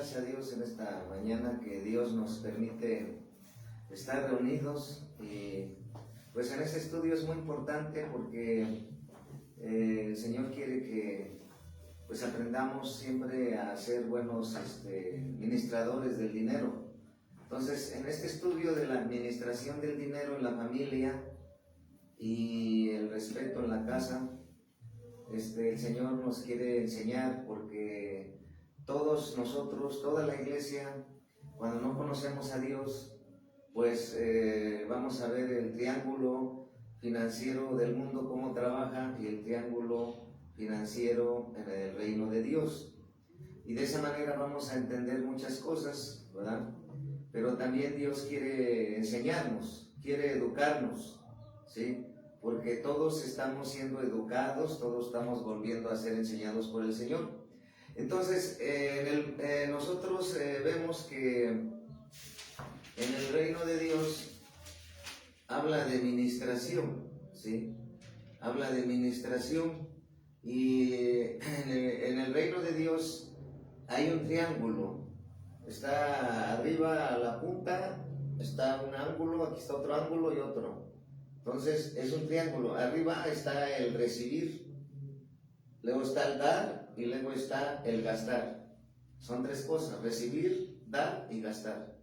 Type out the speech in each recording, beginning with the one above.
gracias a Dios en esta mañana que Dios nos permite estar reunidos. Y pues en este estudio es muy importante porque el Señor quiere que pues aprendamos siempre a ser buenos ministradores del dinero. Entonces, en este estudio de la administración del dinero en la familia y el respeto en la casa, el Señor nos quiere enseñar, porque todos nosotros, toda la iglesia, cuando no conocemos a Dios, pues vamos a ver el triángulo financiero del mundo, cómo trabaja, y el triángulo financiero en el reino de Dios. Y de esa manera vamos a entender muchas cosas, ¿verdad? Pero también Dios quiere enseñarnos, quiere educarnos, ¿sí? Porque todos estamos siendo educados, todos estamos volviendo a ser enseñados por el Señor. Entonces, nosotros vemos que en el reino de Dios habla de ministración, ¿sí? Habla de ministración, y en el reino de Dios hay un triángulo. Está arriba a la punta, está un ángulo, aquí está otro ángulo y otro. Entonces es un triángulo. Arriba está el recibir, luego está el dar y luego está el gastar. Son tres cosas: recibir, dar y gastar.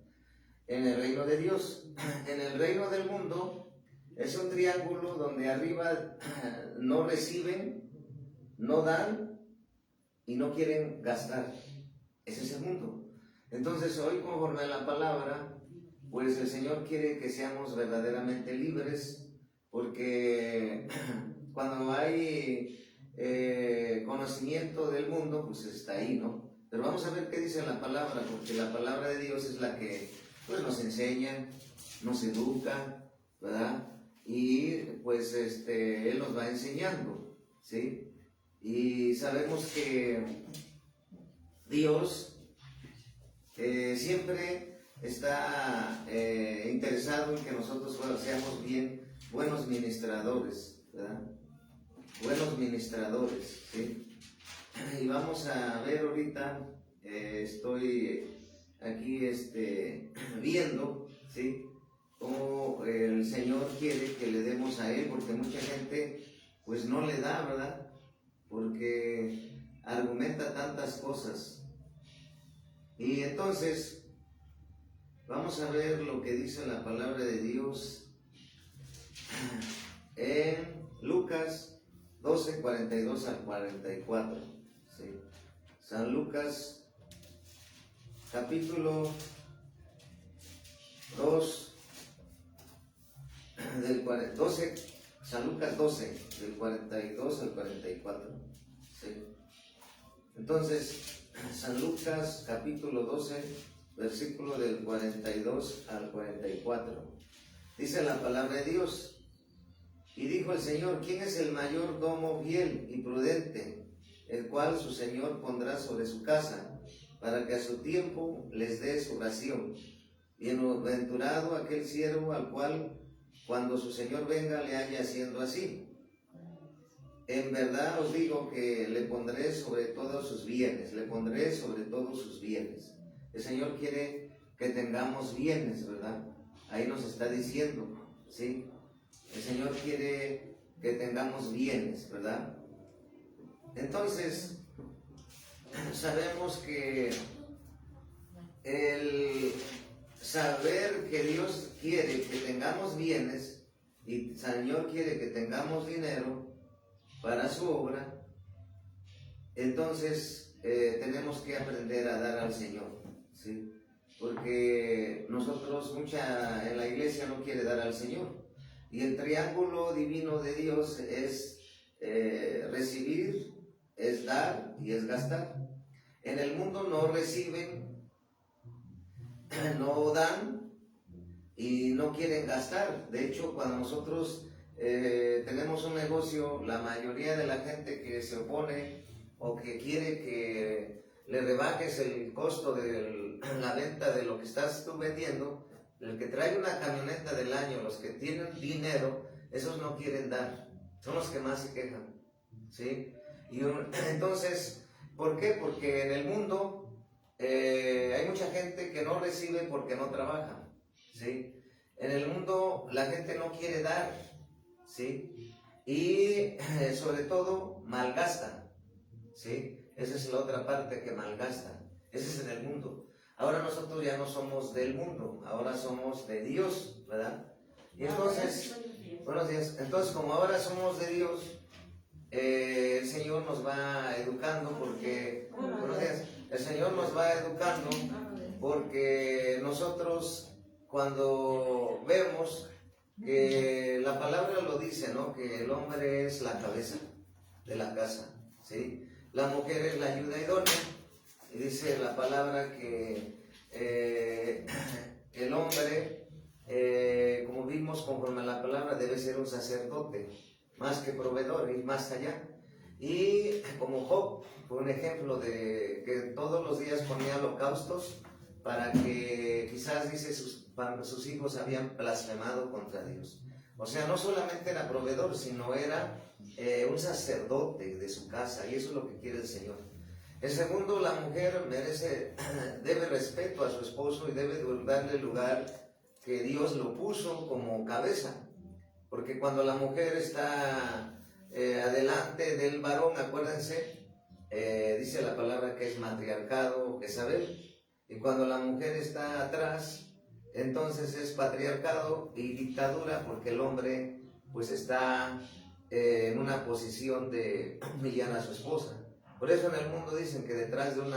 En el reino de Dios. En el reino del mundo es un triángulo donde arriba no reciben, no dan y no quieren gastar. Ese es el mundo. Entonces hoy, conforme a la palabra, pues el Señor quiere que seamos verdaderamente libres, porque cuando hay conocimiento del mundo, pues está ahí, ¿no? Pero vamos a ver qué dice la palabra, porque la palabra de Dios es la que pues nos enseña, nos educa, ¿verdad? Y pues Él nos va enseñando, ¿sí? Y sabemos que Dios siempre está interesado en que nosotros seamos buenos ministradores, ¿verdad? Buenos ministradores, ¿sí? Y vamos a ver ahorita, estoy aquí viendo, ¿sí? Cómo el Señor quiere que le demos a Él, porque mucha gente pues no le da, ¿verdad? Porque argumenta tantas cosas. Y entonces vamos a ver lo que dice la palabra de Dios en Lucas 12, 42 al 44. ¿Sí? San Lucas capítulo 2 San Lucas 12 del 42 al 44. ¿Sí? Entonces, San Lucas capítulo 12, versículo del 42 al 44. Dice la palabra de Dios: y dijo el Señor, ¿quién es el mayordomo fiel y prudente, el cual su Señor pondrá sobre su casa, para que a su tiempo les dé su ración? Bienaventurado aquel siervo al cual, cuando su Señor venga, le haya haciendo así. En verdad os digo que le pondré sobre todos sus bienes, le pondré sobre todos sus bienes. El Señor quiere que tengamos bienes, ¿verdad? Ahí nos está diciendo, ¿sí? El Señor quiere que tengamos bienes, ¿verdad? Entonces, sabemos que el saber que Dios quiere que tengamos bienes y el Señor quiere que tengamos dinero para su obra, entonces tenemos que aprender a dar al Señor, ¿sí? Porque nosotros, mucha en la iglesia no quiere dar al Señor. Y el triángulo divino de Dios es recibir, es dar y es gastar. En el mundo no reciben, no dan y no quieren gastar. De hecho, cuando nosotros tenemos un negocio, la mayoría de la gente que se opone o que quiere que le rebajes el costo de la venta de lo que estás tú vendiendo, el que trae una camioneta del año, los que tienen dinero, esos no quieren dar, son los que más se quejan, ¿sí? Y entonces, ¿por qué? Porque en el mundo hay mucha gente que no recibe porque no trabaja, ¿sí? En el mundo la gente no quiere dar, ¿sí? Y sobre todo malgastan, ¿sí? Esa es la otra parte, que malgastan. Ese es en el mundo. Ahora nosotros ya no somos del mundo, ahora somos de Dios, ¿verdad? Y entonces, buenos días. Entonces, como ahora somos de Dios, el Señor nos va educando porque, buenos días, el Señor nos va educando porque nosotros cuando vemos que la palabra lo dice, ¿no? Que el hombre es la cabeza de la casa, ¿sí? La mujer es la ayuda idónea, y dice la palabra que el hombre, como vimos conforme a la palabra, debe ser un sacerdote, más que proveedor, ir más allá. Y como Job fue un ejemplo de que todos los días ponía holocaustos para que quizás, dice, sus hijos habían blasfemado contra Dios. O sea, no solamente era proveedor, sino era un sacerdote de su casa, y eso es lo que quiere el Señor. En segundo, la mujer debe respeto a su esposo y debe darle el lugar que Dios lo puso como cabeza. Porque cuando la mujer está adelante del varón, acuérdense, dice la palabra que es matriarcado, Jezabel. Y cuando la mujer está atrás, entonces es patriarcado y dictadura, porque el hombre pues está en una posición de humillar a su esposa. Por eso en el mundo dicen que detrás de un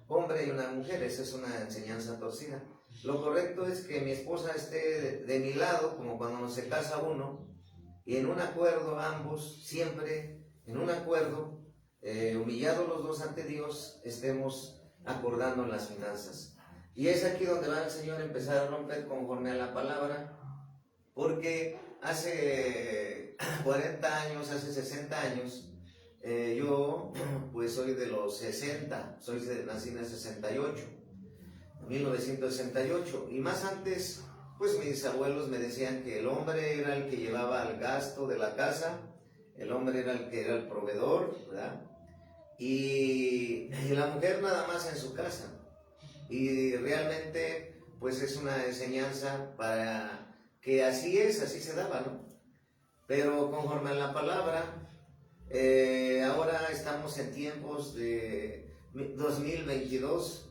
hombre hay una mujer. Esa es una enseñanza torcida. Lo correcto es que mi esposa esté de mi lado, como cuando se casa uno, y en un acuerdo ambos, siempre en un acuerdo, humillados los dos ante Dios, estemos acordando en las finanzas. Y es aquí donde va el Señor a empezar a romper conforme a la palabra, porque hace 40 años, hace 60 años, yo pues soy de los 60, nací en el 68, 1968, y más antes, pues mis abuelos me decían que el hombre era el que llevaba el gasto de la casa, el hombre era el que era el proveedor, ¿verdad? Y la mujer nada más en su casa. Y realmente pues es una enseñanza para que así se daba, ¿no? Pero conforme a la palabra, ahora estamos en tiempos de 2022,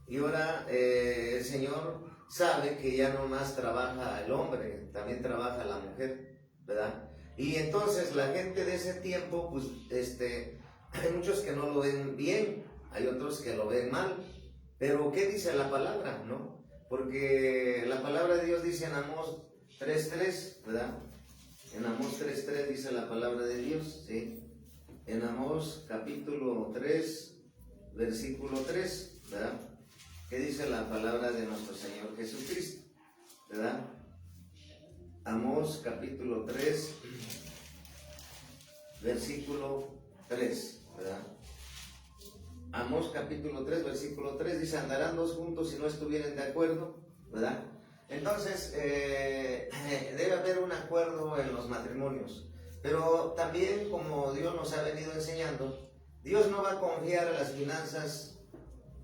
y ahora el Señor sabe que ya no más trabaja el hombre, también trabaja la mujer, ¿verdad? Y entonces la gente de ese tiempo, pues hay muchos que no lo ven bien, hay otros que lo ven mal. Pero ¿qué dice la palabra, no? Porque la palabra de Dios dice en Amós 3:3, ¿verdad? En Amós 3:3 dice la palabra de Dios, ¿sí? En Amós capítulo 3, versículo 3, ¿verdad? ¿Qué dice la palabra de nuestro Señor Jesucristo? ¿Verdad? Amós capítulo 3, versículo 3, ¿verdad? Amós capítulo 3, versículo 3 dice: andarán dos juntos si no estuvieren de acuerdo, ¿verdad? Entonces, debe haber un acuerdo en los matrimonios. Pero también, como Dios nos ha venido enseñando, Dios no va a confiar las finanzas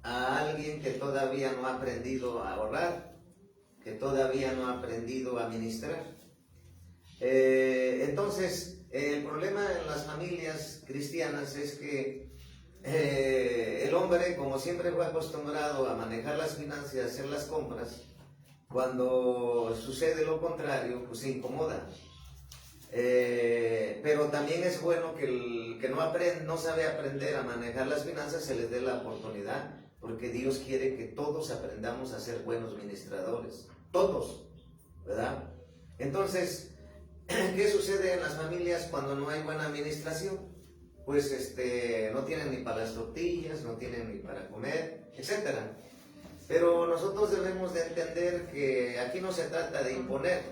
a alguien que todavía no ha aprendido a ahorrar, que todavía no ha aprendido a administrar. Entonces, el problema en las familias cristianas es que el hombre, como siempre fue acostumbrado a manejar las finanzas y hacer las compras, cuando sucede lo contrario, pues se incomoda. Pero también es bueno que el que no sabe aprender a manejar las finanzas se les dé la oportunidad, porque Dios quiere que todos aprendamos a ser buenos administradores, todos, ¿verdad? Entonces, ¿qué sucede en las familias cuando no hay buena administración? Pues no tienen ni para las tortillas, no tienen ni para comer, etc. Pero nosotros debemos de entender que aquí no se trata de imponer,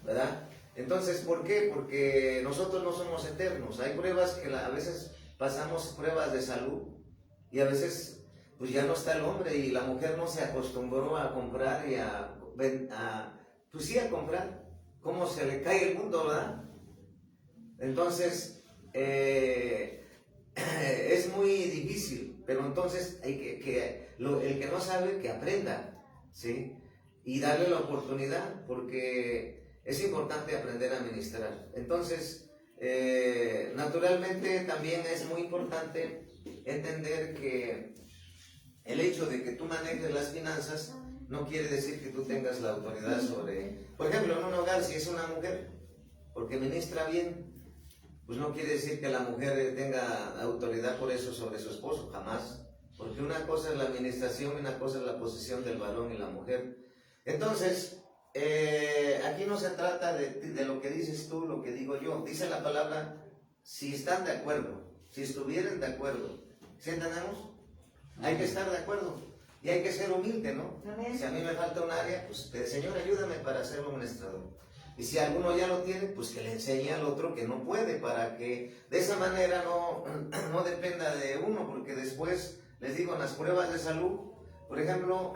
¿verdad? Entonces, ¿por qué? Porque nosotros no somos eternos. Hay pruebas que a veces pasamos pruebas de salud, y a veces pues ya no está el hombre, y la mujer no se acostumbró a comprar y pues sí, a comprar. ¿Cómo se le cae el mundo, verdad? Entonces, es muy difícil, pero Entonces, hay el que no sabe, que aprenda, ¿sí? Y darle la oportunidad, porque es importante aprender a ministrar. Entonces, naturalmente también es muy importante entender que el hecho de que tú manejes las finanzas no quiere decir que tú tengas la autoridad sobre... Por ejemplo, en un hogar, si es una mujer, porque ministra bien, pues no quiere decir que la mujer tenga autoridad por eso sobre su esposo, jamás. Porque una cosa es la administración y una cosa es la posición del varón y la mujer. Entonces, aquí no se trata de lo que dices tú, lo que digo yo. Dice la palabra, si están de acuerdo, si estuvieran de acuerdo. ¿Sí entendemos? Hay que estar de acuerdo y hay que ser humilde, ¿no? Si a mí me falta un área, pues Señor, ayúdame para ser un administrador. Y si alguno ya lo tiene, pues que le enseñe al otro que no puede, para que de esa manera no dependa de uno, porque después, les digo, en las pruebas de salud, por ejemplo,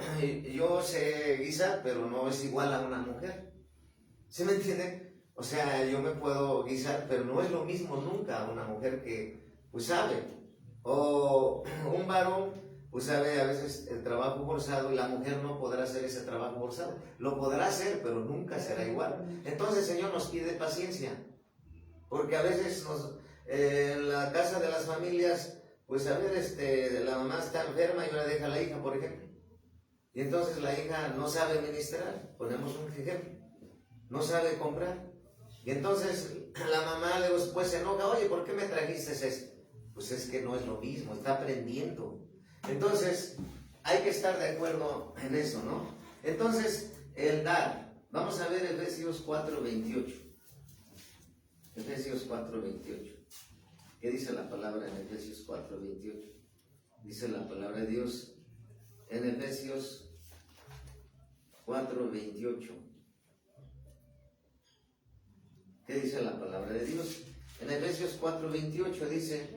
yo sé guisar, pero no es igual a una mujer. ¿Sí me entienden? O sea, yo me puedo guisar, pero no es lo mismo nunca a una mujer que, pues, sabe. O un varón, pues sabe a veces el trabajo forzado y la mujer no podrá hacer ese trabajo forzado. Lo podrá hacer, pero nunca será igual. Entonces el Señor nos pide paciencia, porque a veces en la casa de las familias, pues a ver, la mamá está enferma y ahora deja a la hija, por ejemplo. Y entonces la hija no sabe ministrar, ponemos un ejemplo, no sabe comprar. Y entonces la mamá después se enoja, oye, ¿por qué me trajiste esto? Pues es que no es lo mismo, está aprendiendo. Entonces, hay que estar de acuerdo en eso, ¿no? Entonces, el dar. Vamos a ver Efesios 4:28. Efesios 4:28. ¿Qué dice la palabra en Efesios 4:28? Dice la palabra de Dios en Efesios 4:28. ¿Qué dice la palabra de Dios? En Efesios 4:28 dice...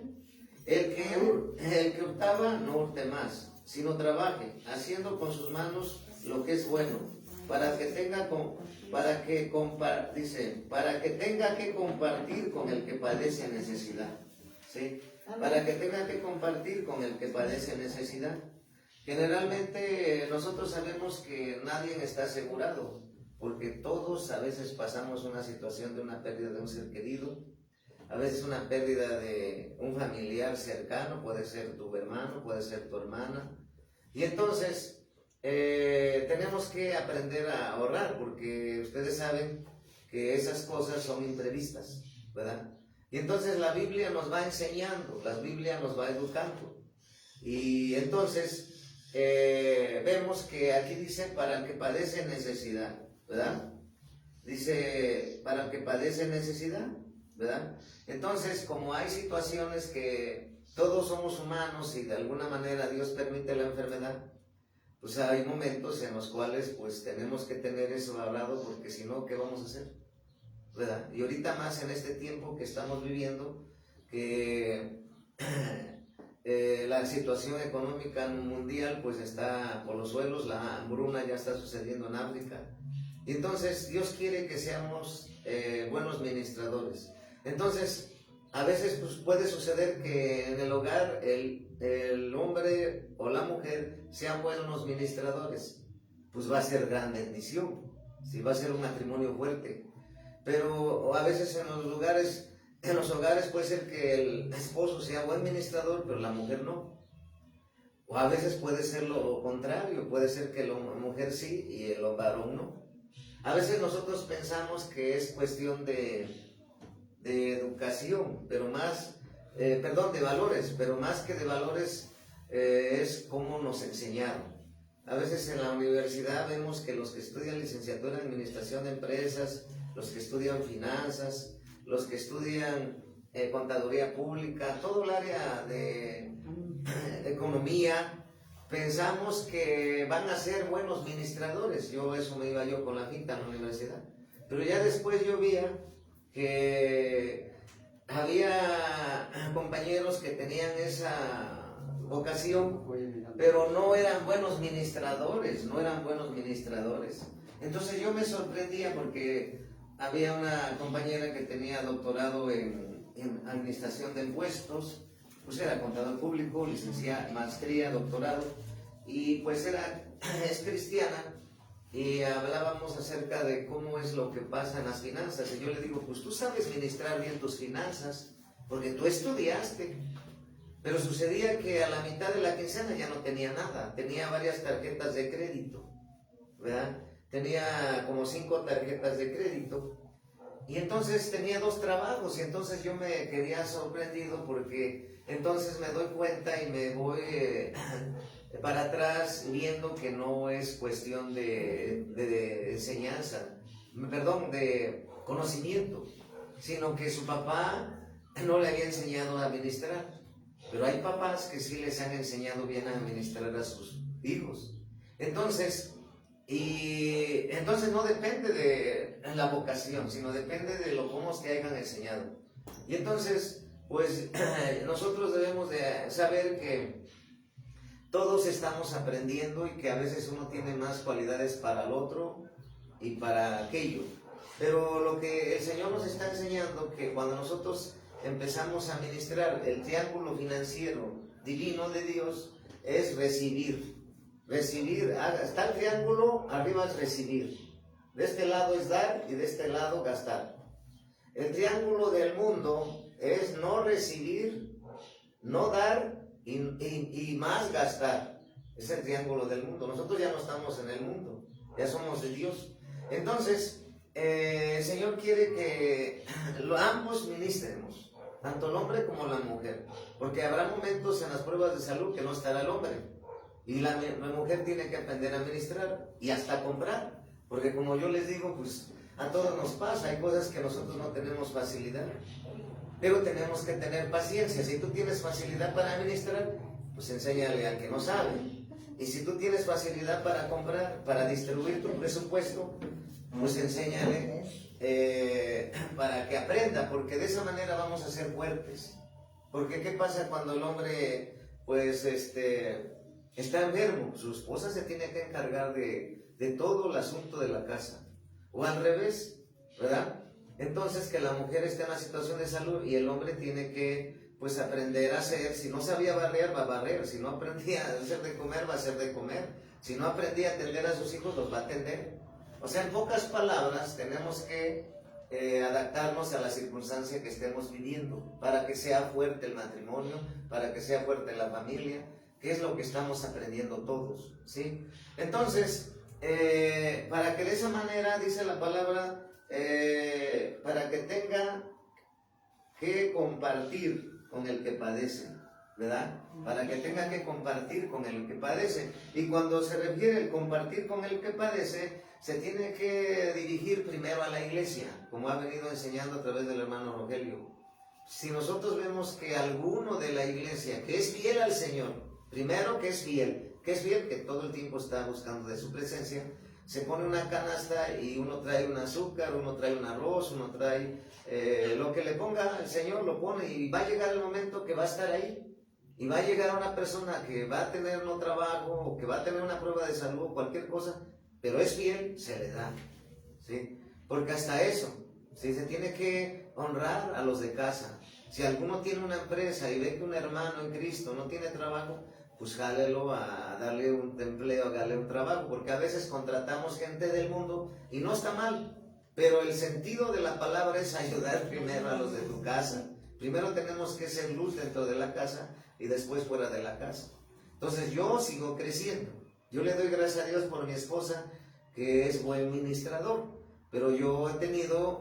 El que hurtaba no hurte más, sino trabaje, haciendo con sus manos lo que es bueno, para que tenga que compartir con el que padece necesidad. ¿Sí? Para que tenga que compartir con el que padece necesidad. Generalmente nosotros sabemos que nadie está asegurado, porque todos a veces pasamos una situación de una pérdida de un ser querido. A veces una pérdida de un familiar cercano, puede ser tu hermano, puede ser tu hermana. Y entonces tenemos que aprender a ahorrar, porque ustedes saben que esas cosas son imprevistas, ¿verdad? Y entonces la Biblia nos va enseñando, la Biblia nos va educando. Y entonces vemos que aquí dice para el que padece necesidad, ¿verdad? Dice para el que padece necesidad, ¿verdad? Entonces, como hay situaciones que todos somos humanos y de alguna manera Dios permite la enfermedad, pues hay momentos en los cuales pues tenemos que tener eso hablado, porque si no, ¿qué vamos a hacer? ¿Verdad? Y ahorita más en este tiempo que estamos viviendo, que la situación económica mundial pues está por los suelos, la hambruna ya está sucediendo en África. Y entonces Dios quiere que seamos buenos ministradores. Entonces, a veces pues, puede suceder que en el hogar el hombre o la mujer sean buenos ministradores. Pues va a ser gran bendición, ¿sí? Va a ser un matrimonio fuerte. Pero a veces en los hogares puede ser que el esposo sea buen ministrador, pero la mujer no. O a veces puede ser lo contrario, puede ser que la mujer sí y el varón no. A veces nosotros pensamos que es cuestión de educación, pero más, de valores, pero más que de valores es cómo nos enseñaron. A veces en la universidad vemos que los que estudian licenciatura en administración de empresas, los que estudian finanzas, los que estudian contaduría pública, todo el área de economía, pensamos que van a ser buenos ministradores. Eso me iba yo con la finta en la universidad. Pero ya después yo veía que había compañeros que tenían esa vocación, pero no eran buenos ministradores, Entonces yo me sorprendía porque había una compañera que tenía doctorado en administración de impuestos, pues era contador público, licenciada, maestría, doctorado, y pues es cristiana, y hablábamos acerca de cómo es lo que pasa en las finanzas, y yo le digo, pues tú sabes ministrar bien tus finanzas, porque tú estudiaste. Pero sucedía que a la mitad de la quincena ya no tenía nada, tenía varias tarjetas de crédito, ¿verdad? Tenía como 5 tarjetas de crédito, y entonces tenía 2 trabajos, y entonces yo me quedé sorprendido porque entonces me doy cuenta y me voy para atrás viendo que no es cuestión de enseñanza, perdón, de conocimiento, sino que su papá no le había enseñado a administrar. Pero hay papás que sí les han enseñado bien a administrar a sus hijos. Entonces no depende de la vocación, sino depende de cómo te hayan enseñado. Y entonces, pues nosotros debemos de saber que todos estamos aprendiendo y que a veces uno tiene más cualidades para el otro y para aquello. Pero lo que el Señor nos está enseñando, que cuando nosotros empezamos a ministrar el triángulo financiero divino de Dios, es recibir. Recibir, está el triángulo, arriba es recibir. De este lado es dar y de este lado gastar. El triángulo del mundo es no recibir, no dar y más gastar. Es el triángulo del mundo. Nosotros ya no estamos en el mundo, ya somos de Dios. Entonces, el Señor quiere que ambos ministremos, tanto el hombre como la mujer, porque habrá momentos en las pruebas de salud que no estará el hombre, y la mujer tiene que aprender a administrar y hasta comprar, porque como yo les digo, pues a todos nos pasa, hay cosas que nosotros no tenemos facilidad, pero tenemos que tener paciencia. Si tú tienes facilidad para administrar, pues enséñale al que no sabe, y si tú tienes facilidad para comprar, para distribuir tu presupuesto, pues enséñale para que aprenda, porque de esa manera vamos a ser fuertes. Porque ¿qué pasa cuando el hombre pues está enfermo? Su esposa se tiene que encargar de todo el asunto de la casa, o al revés, ¿verdad? Entonces, que la mujer esté en la situación de salud y el hombre tiene que pues aprender a hacer. Si no sabía barrer, va a barrer. Si no aprendía a hacer de comer, va a hacer de comer. Si no aprendía a atender a sus hijos, los va a atender. O sea, en pocas palabras, tenemos que adaptarnos a la circunstancia que estemos viviendo para que sea fuerte el matrimonio, para que sea fuerte la familia, que es lo que estamos aprendiendo todos, ¿sí? Entonces, para que de esa manera, dice la palabra, para que tenga que compartir con el que padece, ¿verdad? Para que tenga que compartir con el que padece. Y cuando se refiere al compartir con el que padece, se tiene que dirigir primero a la iglesia, como ha venido enseñando a través del hermano Rogelio. Si nosotros vemos que alguno de la iglesia que es fiel al Señor, primero que es fiel, que todo el tiempo está buscando de su presencia, se pone una canasta y uno trae un azúcar, uno trae un arroz, uno trae lo que le ponga el Señor, lo pone, y va a llegar el momento que va a estar ahí, y va a llegar una persona que va a tener un trabajo, o que va a tener una prueba de salud, o cualquier cosa, pero es fiel, se le da, ¿sí? Porque hasta eso, ¿sí? Se tiene que honrar a los de casa. Si alguno tiene una empresa y ve que un hermano en Cristo no tiene trabajo, pues jálelo a darle un empleo, a darle un trabajo, porque a veces contratamos gente del mundo y no está mal, pero el sentido de la palabra es ayudar primero a los de tu casa. Primero tenemos que ser luz dentro de la casa y después fuera de la casa. Entonces yo sigo creciendo. Yo le doy gracias a Dios por mi esposa, que es buen ministrador, pero yo he tenido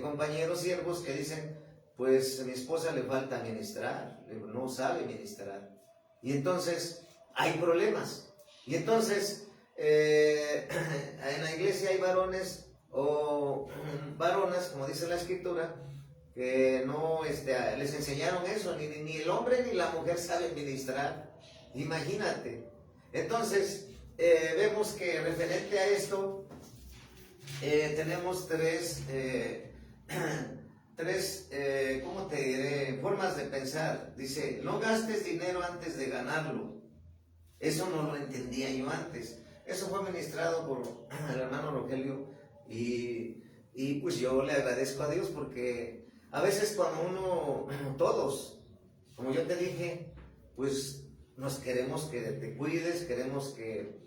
compañeros siervos que dicen, pues a mi esposa le falta ministrar, no sabe ministrar. Y entonces hay problemas. Y entonces en la iglesia hay varones o varonas, como dice la escritura, que no les enseñaron eso, ni el hombre ni la mujer saben ministrar. Imagínate. Entonces vemos que referente a esto tenemos tres ¿cómo te diré? Formas de pensar. Dice, no gastes dinero antes de ganarlo. Eso no lo entendía yo antes. Eso fue ministrado por el hermano Rogelio, y pues yo le agradezco a Dios, porque a veces cuando todos como yo te dije, pues nos queremos que te cuides, queremos que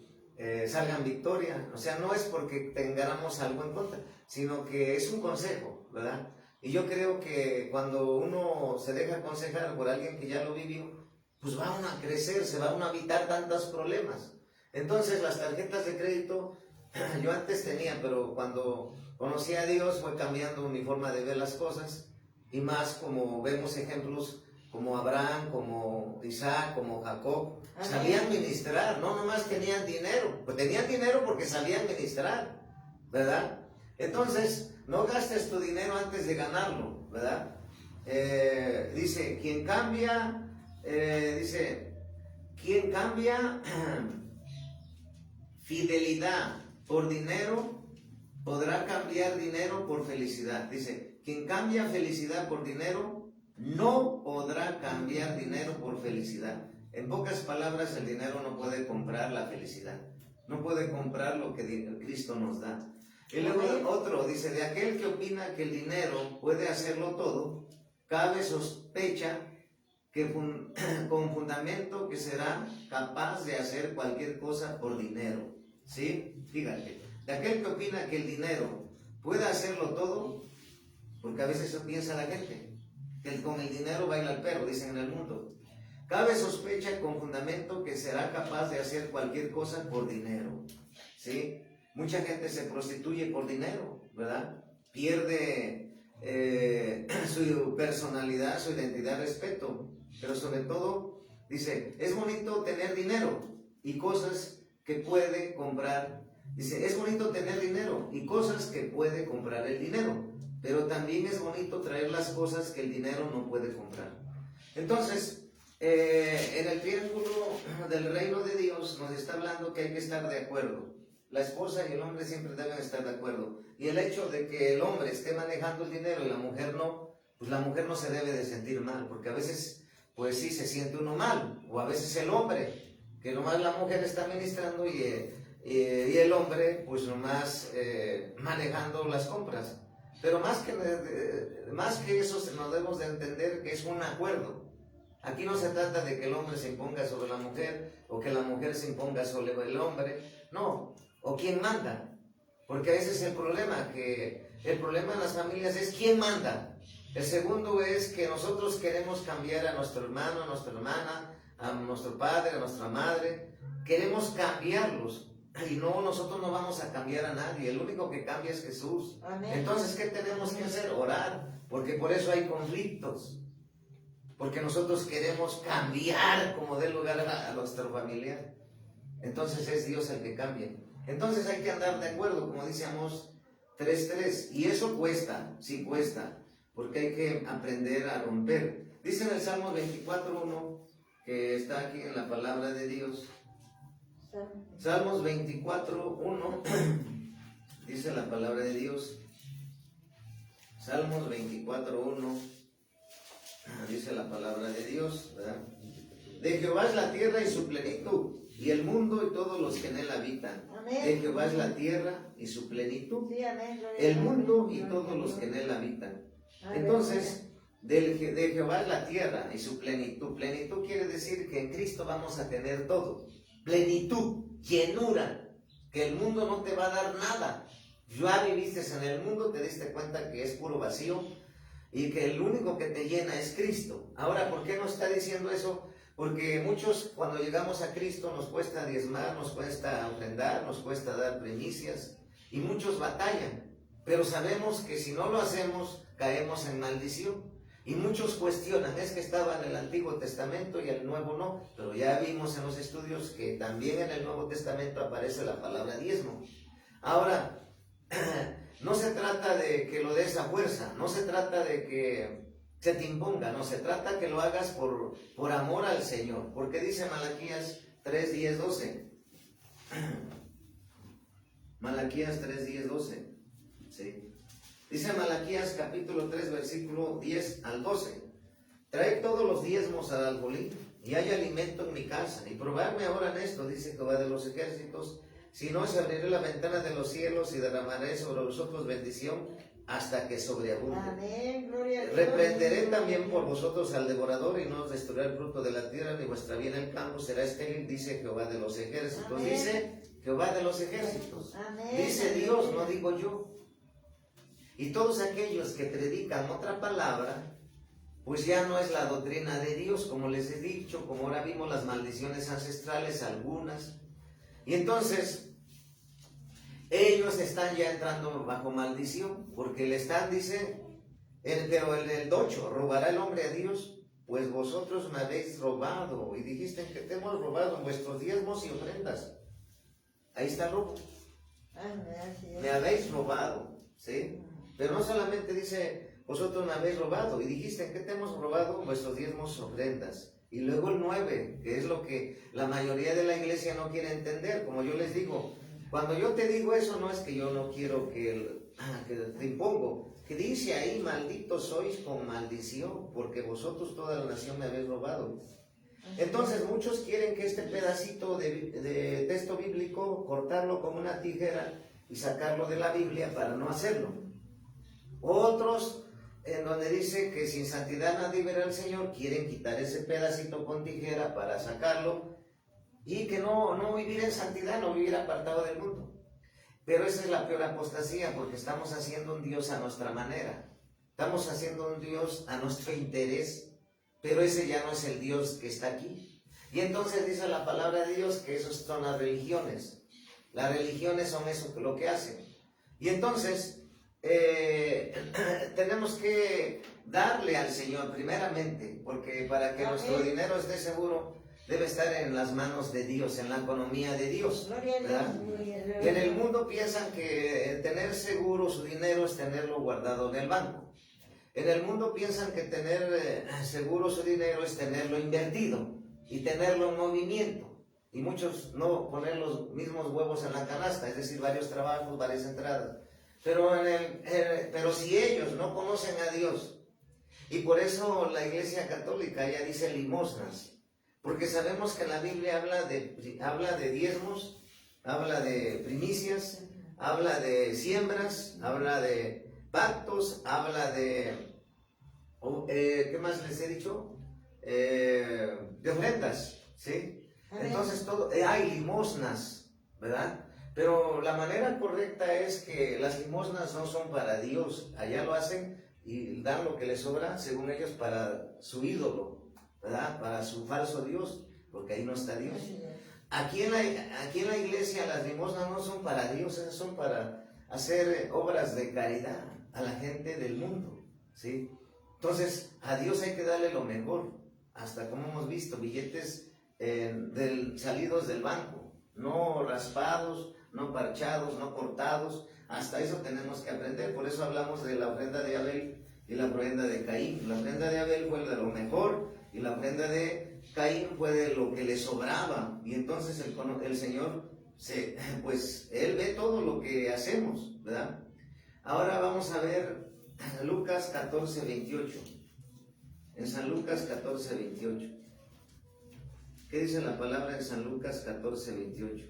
salgan victoria. O sea, no es porque tengamos algo en contra, sino que es un consejo, ¿verdad? Y yo creo que cuando uno se deja aconsejar por alguien que ya lo vivió, pues va uno a crecer, se va uno a evitar tantos problemas. Entonces las tarjetas de crédito, yo antes tenía, pero cuando conocí a Dios fue cambiando mi forma de ver las cosas, y más como vemos ejemplos como Abraham, como Isaac, como Jacob, sabían ministrar, no nomás tenían dinero, pues tenían dinero porque sabían ministrar, ¿verdad? Entonces, no gastes tu dinero antes de ganarlo, ¿verdad? Dice, quien cambia fidelidad por dinero, podrá cambiar dinero por felicidad. Dice, quien cambia felicidad por dinero, no podrá cambiar dinero por felicidad. En pocas palabras, el dinero no puede comprar la felicidad. No puede comprar lo que Cristo nos da. Y luego otro dice, de aquel que opina que el dinero puede hacerlo todo, cabe sospecha que con fundamento que será capaz de hacer cualquier cosa por dinero. ¿Sí? Fíjate, de aquel que opina que el dinero puede hacerlo todo, porque a veces eso piensa la gente, que con el dinero baila el perro, dicen en el mundo. Cabe sospecha con fundamento que será capaz de hacer cualquier cosa por dinero. ¿Sí? Mucha gente se prostituye por dinero, ¿verdad? Pierde su personalidad, su identidad, respeto. Pero sobre todo, dice, es bonito tener dinero y cosas que puede comprar. Dice, es bonito tener dinero y cosas que puede comprar el dinero. Pero también es bonito traer las cosas que el dinero no puede comprar. Entonces, en el triángulo del reino de Dios nos está hablando que hay que estar de acuerdo. La esposa y el hombre siempre deben estar de acuerdo. Y el hecho de que el hombre esté manejando el dinero y la mujer no, pues la mujer no se debe de sentir mal, porque a veces, pues sí, se siente uno mal. O a veces el hombre, que nomás la mujer está administrando y el hombre, pues nomás manejando las compras. Pero más que eso, nos debemos de entender que es un acuerdo. Aquí no se trata de que el hombre se imponga sobre la mujer o que la mujer se imponga sobre el hombre, no, o quién manda, porque ese es el problema, que el problema en las familias es quién manda. El segundo es que nosotros queremos cambiar a nuestro hermano, a nuestra hermana, a nuestro padre, a nuestra madre, queremos cambiarlos. Y no, nosotros no vamos a cambiar a nadie, el único que cambia es Jesús. Amén. Entonces, ¿qué tenemos que hacer? Orar, porque por eso hay conflictos. Porque nosotros queremos cambiar como dé lugar a nuestra familia. Entonces es Dios el que cambia. Entonces hay que andar de acuerdo, como dice Amós 3:3. Y eso cuesta, sí cuesta, porque hay que aprender a romper. Dice en el Salmo 24:1, que está aquí en la palabra de Dios. Salmos 24:1, dice la palabra de Dios. Salmos 24:1. Dice la palabra de Dios, ¿verdad? De Jehová es la tierra y su plenitud, y el mundo y todos los que en él habitan. Amén. De Jehová es la tierra y su plenitud, sí, amén. El mundo y todos los que en él habitan. Entonces, de Jehová es la tierra y su plenitud. Plenitud quiere decir que en Cristo vamos a tener todo. Plenitud, llenura, que el mundo no te va a dar nada. Ya viviste en el mundo, te diste cuenta que es puro vacío, y que el único que te llena es Cristo. Ahora, ¿por qué nos está diciendo eso? Porque muchos, cuando llegamos a Cristo, nos cuesta diezmar, nos cuesta ofrendar, nos cuesta dar primicias, y muchos batallan, pero sabemos que si no lo hacemos, caemos en maldición. Y muchos cuestionan, es que estaba en el Antiguo Testamento y el Nuevo no, pero ya vimos en los estudios que también en el Nuevo Testamento aparece la palabra diezmo. Ahora, no se trata de que lo des a fuerza, no se trata de que se te imponga, no se trata que lo hagas por amor al Señor, porque dice Malaquías 3:10-12. Malaquías 3:10-12, ¿sí? Dice Malaquías capítulo 3, versículo 10 al 12. Traed todos los diezmos al alfolí, y hay alimento en mi casa, y probadme ahora en esto, dice Jehová de los ejércitos, si no, se abriré la ventana de los cielos y derramaré sobre vosotros bendición hasta que sobreabunde. Amén, gloria a Dios. Reprenderé también por vosotros al devorador y no os destruirá el fruto de la tierra, ni vuestra bien el campo será estéril, dice Jehová de los ejércitos. Amén. Dice Jehová de los ejércitos. Amén. Dice Dios, no digo yo. Y todos aquellos que predican otra palabra, pues ya no es la doctrina de Dios, como les he dicho, como ahora vimos las maldiciones ancestrales, algunas. Y entonces, ellos están ya entrando bajo maldición, porque le están, dice, pero en el 8, ¿robará el hombre a Dios? Pues vosotros me habéis robado, y dijiste que te hemos robado en vuestros diezmos y ofrendas. Ahí está el robo. Me habéis robado, ¿sí? Pero no solamente dice, vosotros me habéis robado, y dijiste que te hemos robado en vuestros diezmos y ofrendas. Y luego el 9, que es lo que la mayoría de la iglesia no quiere entender, como yo les digo. Cuando yo te digo eso, no es que yo no quiero que te impongo, que dice ahí, malditos sois con maldición, porque vosotros toda la nación me habéis robado. Entonces muchos quieren que este pedacito de texto bíblico, cortarlo con una tijera y sacarlo de la Biblia para no hacerlo. Otros, en donde dice que sin santidad nadie verá al Señor, quieren quitar ese pedacito con tijera para sacarlo, y que no vivir en santidad, no vivir apartado del mundo. Pero esa es la peor apostasía, porque estamos haciendo un Dios a nuestra manera. Estamos haciendo un Dios a nuestro interés, pero ese ya no es el Dios que está aquí. Y entonces dice la palabra de Dios que esos son las religiones. Las religiones son eso, lo que hacen. Y entonces tenemos que darle al Señor primeramente, porque para que nuestro dinero esté seguro, debe estar en las manos de Dios, en la economía de Dios, ¿verdad? Y en el mundo piensan que tener seguro su dinero es tenerlo guardado en el banco. En el mundo piensan que tener seguro su dinero es tenerlo invertido y tenerlo en movimiento. Y muchos no poner los mismos huevos en la canasta, es decir, varios trabajos, varias entradas. Pero si ellos no conocen a Dios, y por eso la Iglesia Católica ya dice limosnas, porque sabemos que la Biblia habla de diezmos, habla de primicias, habla de siembras, habla de pactos, habla de, ¿qué más les he dicho? De ofrendas, ¿sí? Entonces hay limosnas, ¿verdad? Pero la manera correcta es que las limosnas no son para Dios, allá lo hacen y dan lo que les sobra, según ellos, para su ídolo, ¿verdad? Para su falso Dios, porque ahí no está Dios. Aquí en la iglesia las limosnas no son para Dios, esas son para hacer obras de caridad a la gente del mundo, ¿sí? Entonces, a Dios hay que darle lo mejor, hasta como hemos visto, billetes salidos del banco, no raspados, no parchados, no cortados. Hasta eso tenemos que aprender. Por eso hablamos de la ofrenda de Abel y la ofrenda de Caín. La ofrenda de Abel fue de lo mejor y la ofrenda de Caín fue de lo que le sobraba. Y entonces el Señor, pues Él ve todo lo que hacemos, ¿verdad? Ahora vamos a ver Lucas 14, 28. En San Lucas 14, 28. ¿Qué dice la palabra en San Lucas 14, 28?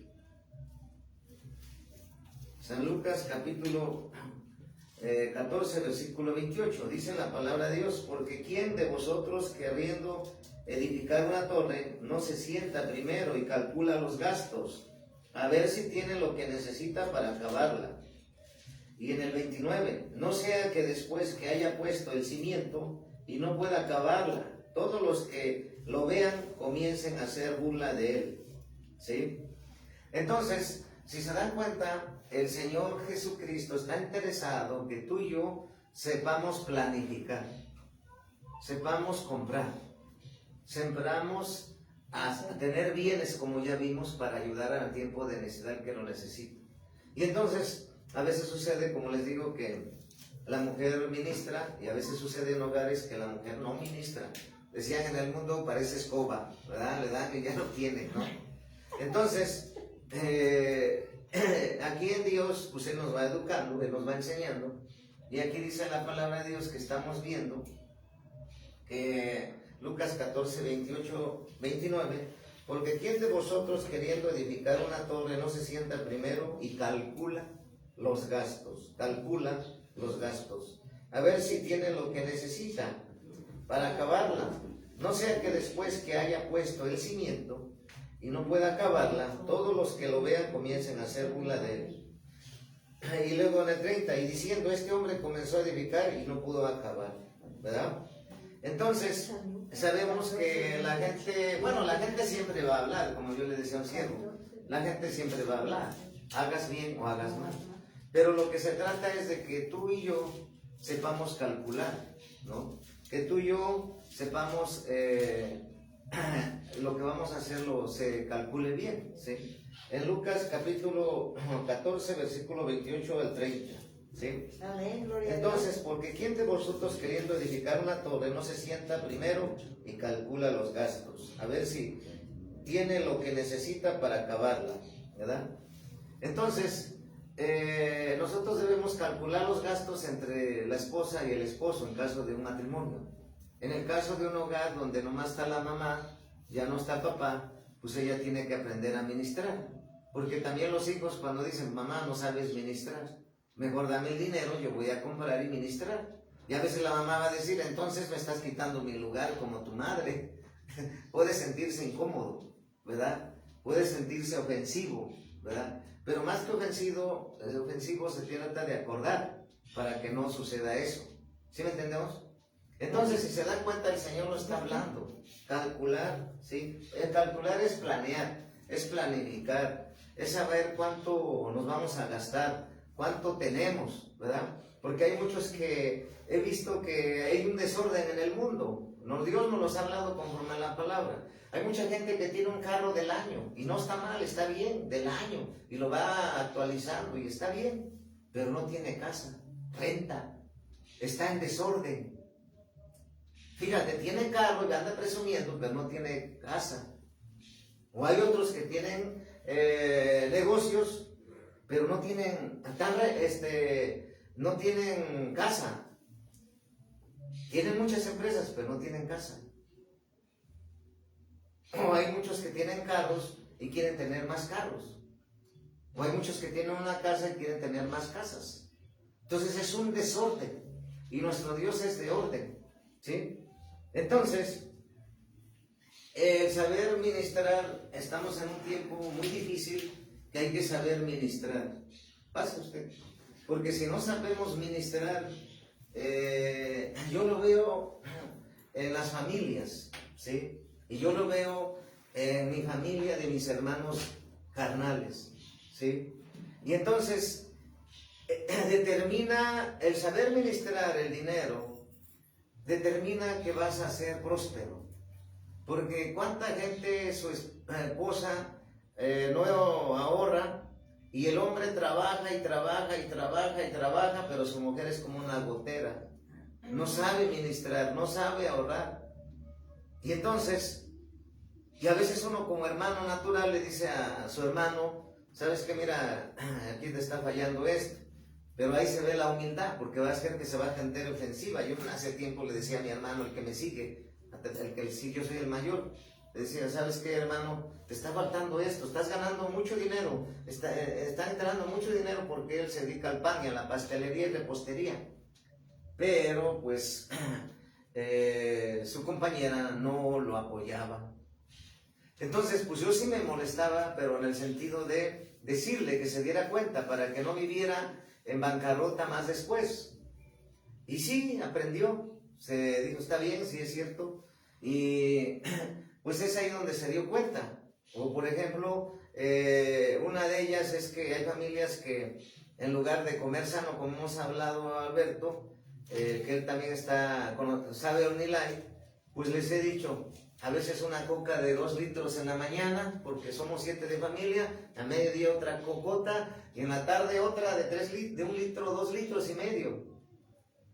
San Lucas capítulo 14, versículo 28, dice la palabra de Dios: porque ¿quién de vosotros, queriendo edificar una torre, no se sienta primero y calcula los gastos, a ver si tiene lo que necesita para acabarla? Y en el 29, no sea que después que haya puesto el cimiento y no pueda acabarla, todos los que lo vean comiencen a hacer burla de él, ¿sí? Entonces, si se dan cuenta, el Señor Jesucristo está interesado que tú y yo sepamos planificar, sepamos comprar, sembramos a tener bienes, como ya vimos, para ayudar al tiempo de necesidad que lo necesita. Y entonces, a veces sucede, como les digo, que la mujer ministra, y a veces sucede en hogares que la mujer no ministra. Decían, en el mundo parece escoba, ¿verdad? Le dan y ya no tiene, ¿no? Entonces, aquí en Dios, pues Él nos va educando, Él nos va enseñando. Y aquí dice la palabra de Dios que estamos viendo, que Lucas 14, 28, 29, porque ¿quién de vosotros, queriendo edificar una torre, no se sienta primero y calcula los gastos, calcula los gastos, a ver si tiene lo que necesita para acabarla. No sea que después que haya puesto el cimiento y no pueda acabarla, todos los que lo vean comiencen a hacer burla de él. Y luego en el 30, y diciendo, este hombre comenzó a edificar y no pudo acabar, ¿verdad? Entonces, sabemos que la gente siempre va a hablar, como yo le decía a un siervo, la gente siempre va a hablar, hagas bien o hagas mal. Pero lo que se trata es de que tú y yo sepamos calcular, ¿no? Que tú y yo sepamos lo que vamos a hacer se calcule bien, ¿sí? En Lucas capítulo 14, versículo 28 al 30, ¿sí? Amén, gloria Entonces, porque ¿quién de vosotros queriendo edificar una torre no se sienta primero y calcula los gastos? A ver si tiene lo que necesita para acabarla, ¿verdad? Entonces, nosotros debemos calcular los gastos entre la esposa y el esposo en caso de un matrimonio. En el caso de un hogar donde nomás está la mamá, ya no está papá, pues ella tiene que aprender a ministrar. Porque también los hijos cuando dicen, mamá, no sabes ministrar, mejor dame el dinero, yo voy a comprar y ministrar. Y a veces la mamá va a decir, entonces me estás quitando mi lugar como tu madre. Puede sentirse incómodo, ¿verdad? Puede sentirse ofensivo, ¿verdad? Pero más que ofensivo se trata de acordar para que no suceda eso. ¿Sí me entendemos? Entonces, si se dan cuenta, el Señor lo está hablando. Calcular, ¿sí? El calcular es planear, es planificar, es saber cuánto nos vamos a gastar, cuánto tenemos, ¿verdad? Porque hay muchos que he visto que hay un desorden en el mundo. Dios nos los ha hablado conforme a la palabra. Hay mucha gente que tiene un carro del año y no está mal, está bien, del año, y lo va actualizando y está bien, pero no tiene casa, renta, está en desorden. Fíjate, tiene carro y anda presumiendo, pero no tiene casa. O hay otros que tienen negocios, pero no tienen casa. Tienen muchas empresas, pero no tienen casa. O hay muchos que tienen carros y quieren tener más carros. O hay muchos que tienen una casa y quieren tener más casas. Entonces es un desorden. Y nuestro Dios es de orden, ¿sí? Entonces, el saber ministrar, estamos en un tiempo muy difícil que hay que saber ministrar. Pase usted. Porque si no sabemos ministrar, yo lo veo en las familias, ¿sí? Y yo lo veo en mi familia de mis hermanos carnales, ¿sí? Y entonces, determina el saber ministrar el dinero, determina que vas a ser próspero. Porque cuánta gente, su esposa no ahorra, y el hombre trabaja y trabaja y trabaja y trabaja, pero su mujer es como una gotera. No sabe ministrar, no sabe ahorrar. Y entonces, y a veces uno como hermano natural le dice a su hermano, sabes que mira, aquí te está fallando esto. Pero ahí se ve la humildad, porque va a ser que se va a sentir ofensiva. Yo hace tiempo le decía a mi hermano, el que me sigue, yo soy el mayor, le decía, ¿sabes qué, hermano? Te está faltando esto, estás ganando mucho dinero, está entrando mucho dinero porque él se dedica al pan y a la pastelería y repostería. Pero, pues, su compañera no lo apoyaba. Entonces, pues yo sí me molestaba, pero en el sentido de decirle que se diera cuenta para que no viviera en bancarrota más después. Y sí, aprendió, se dijo, está bien, sí es cierto, y pues es ahí donde se dio cuenta. O por ejemplo, una de ellas es que hay familias que en lugar de comer sano, como hemos hablado a Alberto, que él también sabe Ornilay, pues les he dicho, a veces una coca de 2 litros en la mañana, porque somos 7 de familia, a mediodía otra cocota, y en la tarde otra de 1 litro, 2 litros y medio.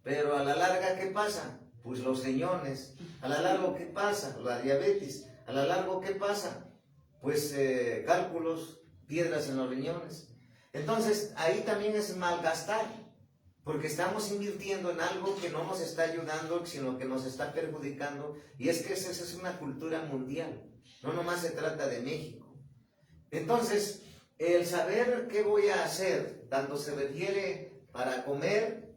Pero a la larga, ¿qué pasa? Pues los riñones. A la larga, ¿qué pasa? La diabetes. A la larga, ¿qué pasa? Pues cálculos, piedras en los riñones. Entonces, ahí también es malgastar, porque estamos invirtiendo en algo que no nos está ayudando, sino que nos está perjudicando. Y es que esa es una cultura mundial, no nomás se trata de México. Entonces, el saber qué voy a hacer, tanto se refiere para comer,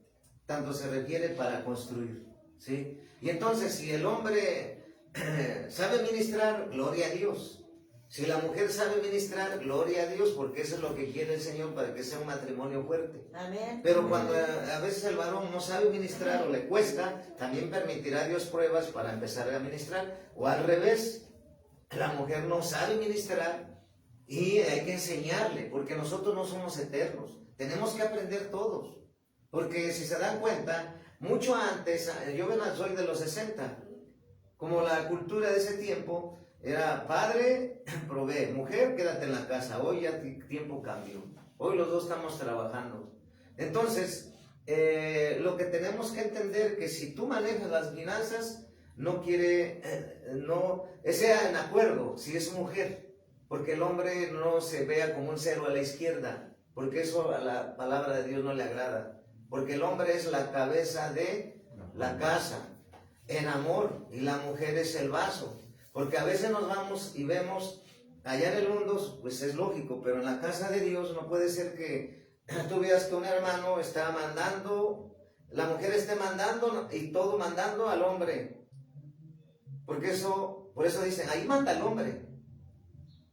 tanto se requiere para construir, ¿sí? Y entonces, si el hombre sabe ministrar, gloria a Dios. Si la mujer sabe ministrar, gloria a Dios, porque eso es lo que quiere el Señor para que sea un matrimonio fuerte. Amén. Pero cuando a veces el varón no sabe ministrar o le cuesta, también permitirá Dios pruebas para empezar a ministrar. O al revés, la mujer no sabe ministrar y hay que enseñarle, porque nosotros no somos eternos. Tenemos que aprender todos. Porque si se dan cuenta, mucho antes, yo soy de los 60, como la cultura de ese tiempo era padre, provee, mujer, quédate en la casa. Hoy ya tiempo cambió. Hoy los dos estamos trabajando. Entonces, lo que tenemos que entender que si tú manejas las finanzas, no sea en acuerdo, si es mujer, porque el hombre no se vea como un cero a la izquierda, porque eso a la palabra de Dios no le agrada, porque el hombre es la cabeza de la casa, en amor, y la mujer es el vaso. Porque a veces nos vamos y vemos allá en el mundo, pues es lógico, pero en la casa de Dios no puede ser que tú veas que un hermano está mandando, la mujer esté mandando y todo mandando al hombre. Porque por eso dicen, ahí manda el hombre,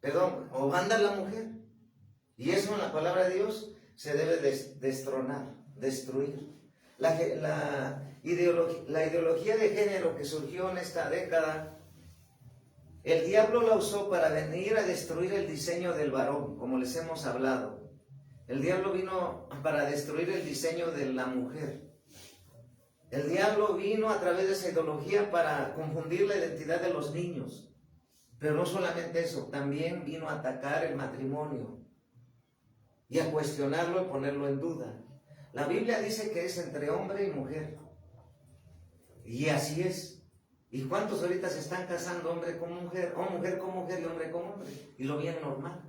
perdón, o manda la mujer. Y eso en la palabra de Dios se debe destronar, destruir. La ideología de género que surgió en esta década, el diablo la usó para venir a destruir el diseño del varón, como les hemos hablado. El diablo vino para destruir el diseño de la mujer. El diablo vino a través de esa ideología para confundir la identidad de los niños. Pero no solamente eso, también vino a atacar el matrimonio y a cuestionarlo y ponerlo en duda. La Biblia dice que es entre hombre y mujer. Y así es. ¿Y cuántos ahorita se están casando hombre con mujer, o mujer con mujer y hombre con hombre? Y lo bien normal.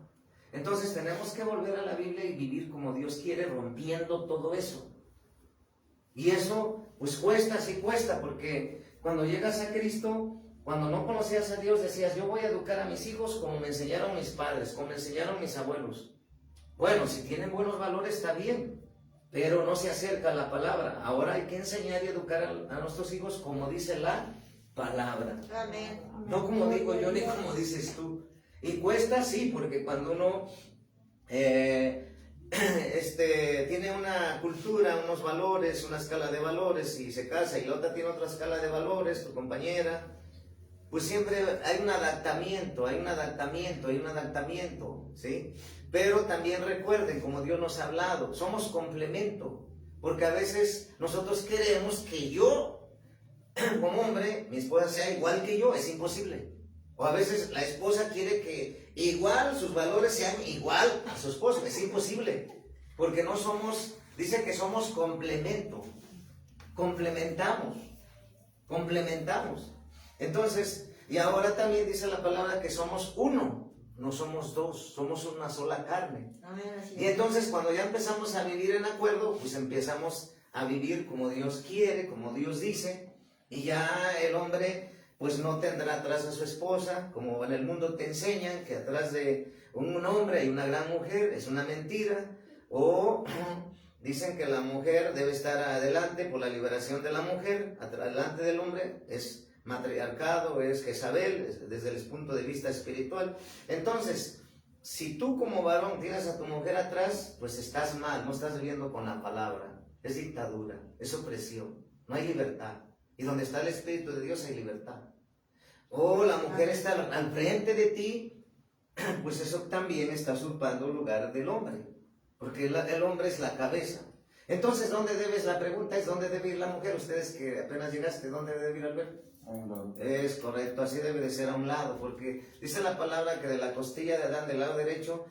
Entonces tenemos que volver a la Biblia y vivir como Dios quiere, rompiendo todo eso. Y eso pues cuesta, sí cuesta, porque cuando llegas a Cristo, cuando no conocías a Dios, decías, yo voy a educar a mis hijos como me enseñaron mis padres, como me enseñaron mis abuelos. Bueno, si tienen buenos valores está bien, pero no se acerca a la palabra. Ahora hay que enseñar y educar a nuestros hijos como dice la palabra. Amén. No como digo yo ni como dices tú. Y cuesta, sí, porque cuando uno tiene una cultura, unos valores, una escala de valores, y se casa y la otra tiene otra escala de valores, tu compañera, pues siempre hay un adaptamiento, ¿sí? Pero también recuerden, como Dios nos ha hablado, somos complemento, porque a veces nosotros queremos que yo, como hombre, mi esposa sea igual que yo, es imposible. O a veces la esposa quiere que igual sus valores sean igual a su esposo, es imposible, porque no somos, dice que somos complemento, complementamos. Entonces, y ahora también dice la palabra que somos uno, no somos dos, somos una sola carne. Y entonces cuando ya empezamos a vivir en acuerdo, pues empezamos a vivir como Dios quiere, como Dios dice, y ya el hombre pues no tendrá atrás a su esposa, como en el mundo te enseñan que atrás de un hombre hay una gran mujer, es una mentira, o dicen que la mujer debe estar adelante por la liberación de la mujer, adelante del hombre, es matriarcado, es Jezabel, desde el punto de vista espiritual. Entonces, si tú como varón tienes a tu mujer atrás, pues estás mal, no estás viviendo con la palabra, es dictadura, es opresión, no hay libertad. Y donde está el Espíritu de Dios hay libertad. O la mujer está al frente de ti, pues eso también está usurpando el lugar del hombre, porque el hombre es la cabeza. Entonces, la pregunta es, ¿dónde debe ir la mujer? Ustedes que apenas llegaste, ¿dónde debe ir Alberto? A un lado. Es correcto, así debe de ser, a un lado, porque dice la palabra que de la costilla de Adán, del lado derecho,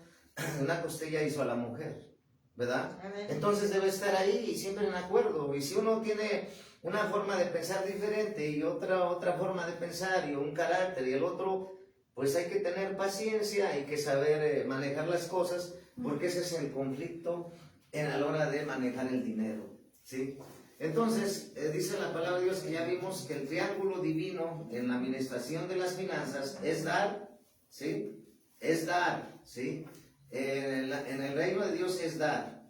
una costilla hizo a la mujer, ¿verdad? Amén. Entonces debe estar ahí y siempre en acuerdo. Y si uno tiene una forma de pensar diferente y otra forma de pensar y un carácter y el otro, pues hay que tener paciencia, hay que saber manejar las cosas, porque ese es el conflicto a la hora de manejar el dinero, ¿sí? Entonces, dice la palabra de Dios que ya vimos que el triángulo divino en la administración de las finanzas es dar, ¿sí? Es dar, ¿sí? En el reino de Dios es dar.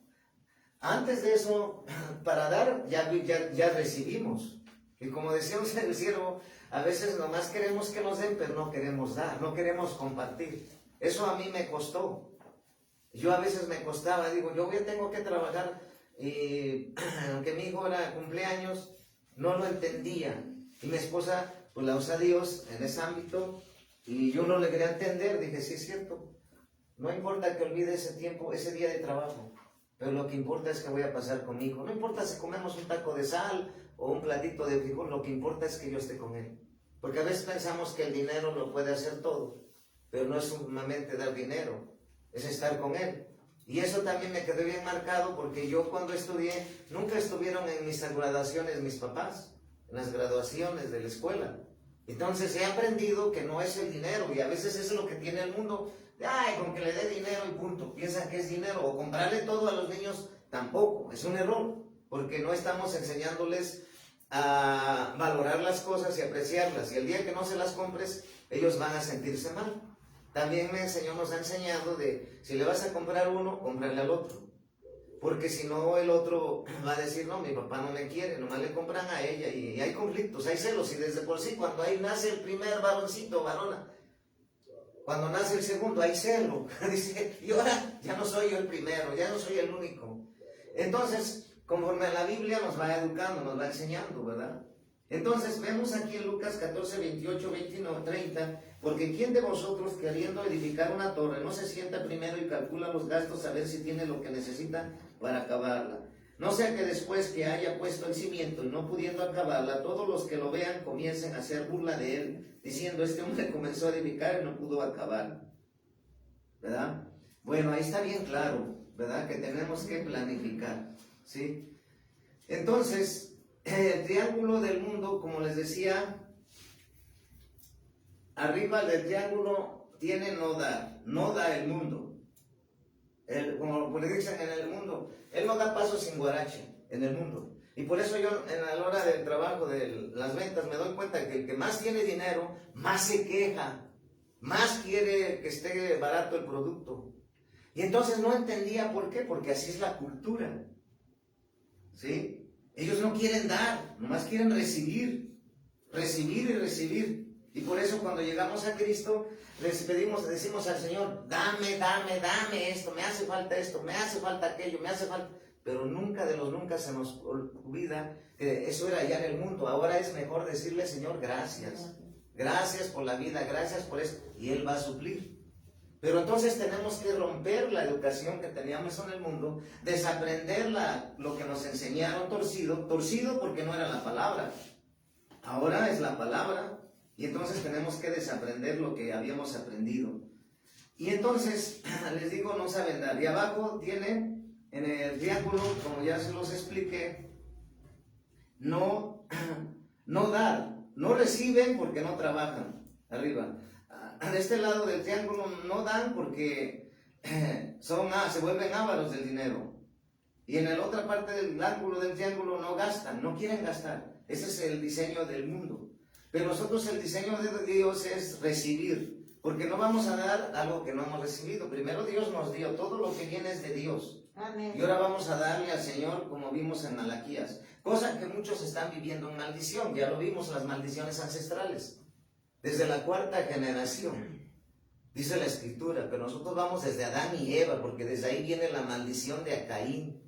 Antes de eso, para dar, ya recibimos. Y como decíamos en el siervo, a veces nomás queremos que nos den, pero no queremos dar, no queremos compartir. Eso a mí me costó. Yo a veces me costaba, digo, tengo que trabajar, y aunque mi hijo era cumpleaños, no lo entendía. Y mi esposa, pues la usa Dios en ese ámbito, y yo no le quería entender. Dije, sí es cierto, no importa que olvide ese tiempo, ese día de trabajo, pero lo que importa es que voy a pasar con mi hijo. No importa si comemos un taco de sal o un platito de frijol, lo que importa es que yo esté con él. Porque a veces pensamos que el dinero lo puede hacer todo, pero no es solamente dar dinero, es estar con él. Y eso también me quedó bien marcado, porque yo cuando estudié, nunca estuvieron en mis graduaciones mis papás, en las graduaciones de la escuela. Entonces he aprendido que no es el dinero, y a veces eso es lo que tiene el mundo. Ay, con que le dé dinero y punto, piensan que es dinero. O comprarle todo a los niños, tampoco, es un error, porque no estamos enseñándoles a valorar las cosas y apreciarlas, y el día que no se las compres, ellos van a sentirse mal. También nos ha enseñado de, si le vas a comprar uno, cómprale al otro, porque si no el otro va a decir, no, mi papá no me quiere, nomás le compran a ella, y hay conflictos, hay celos, y desde por sí, cuando ahí nace el primer varoncito, varona, cuando nace el segundo, hay celo. Dice, y ahora ya no soy yo el primero, ya no soy el único. Entonces, conforme a la Biblia nos va educando, nos va enseñando, ¿verdad? Entonces, vemos aquí en Lucas 14, 28, 29, 30, porque ¿quién de vosotros, queriendo edificar una torre, no se sienta primero y calcula los gastos a ver si tiene lo que necesita para acabarla? No sea que después que haya puesto el cimiento y no pudiendo acabarla, todos los que lo vean comiencen a hacer burla de él, diciendo, este hombre comenzó a edificar y no pudo acabar, ¿verdad? Bueno, ahí está bien claro, ¿verdad? Que tenemos que planificar, ¿sí? Entonces, el triángulo del mundo, como les decía, arriba del triángulo tiene no da el mundo. Como le dicen en el mundo, él no da paso sin guarache en el mundo. Y por eso yo a la hora del trabajo, de las ventas, me doy cuenta que el que más tiene dinero, más se queja, más quiere que esté barato el producto. Y entonces no entendía por qué, porque así es la cultura, ¿sí? Ellos no quieren dar, nomás quieren recibir y recibir. Y por eso cuando llegamos a Cristo, decimos al Señor, dame esto, me hace falta aquello, me hace falta. Pero nunca de los nunca se nos olvida que eso era allá en el mundo. Ahora es mejor decirle, Señor, gracias. Gracias por la vida, gracias por eso. Y Él va a suplir. Pero entonces tenemos que romper la educación que teníamos en el mundo, desaprender lo que nos enseñaron torcido porque no era la palabra. Ahora es la palabra. Y entonces tenemos que desaprender lo que habíamos aprendido. Y entonces, les digo, no saben dar. Y abajo tiene, en el triángulo, como ya se los expliqué, no dar. No reciben porque no trabajan. Arriba. De este lado del triángulo no dan porque se vuelven ávaros del dinero. Y en la otra parte del ángulo del triángulo no gastan, no quieren gastar. Ese es el diseño del mundo. Pero nosotros el diseño de Dios es recibir, porque no vamos a dar algo que no hemos recibido. Primero Dios nos dio, todo lo que viene es de Dios. Amén. Y ahora vamos a darle al Señor, como vimos en Malaquías, cosa que muchos están viviendo en maldición. Ya lo vimos, las maldiciones ancestrales, desde la 4ª generación, dice la Escritura, pero nosotros vamos desde Adán y Eva, porque desde ahí viene la maldición de Caín.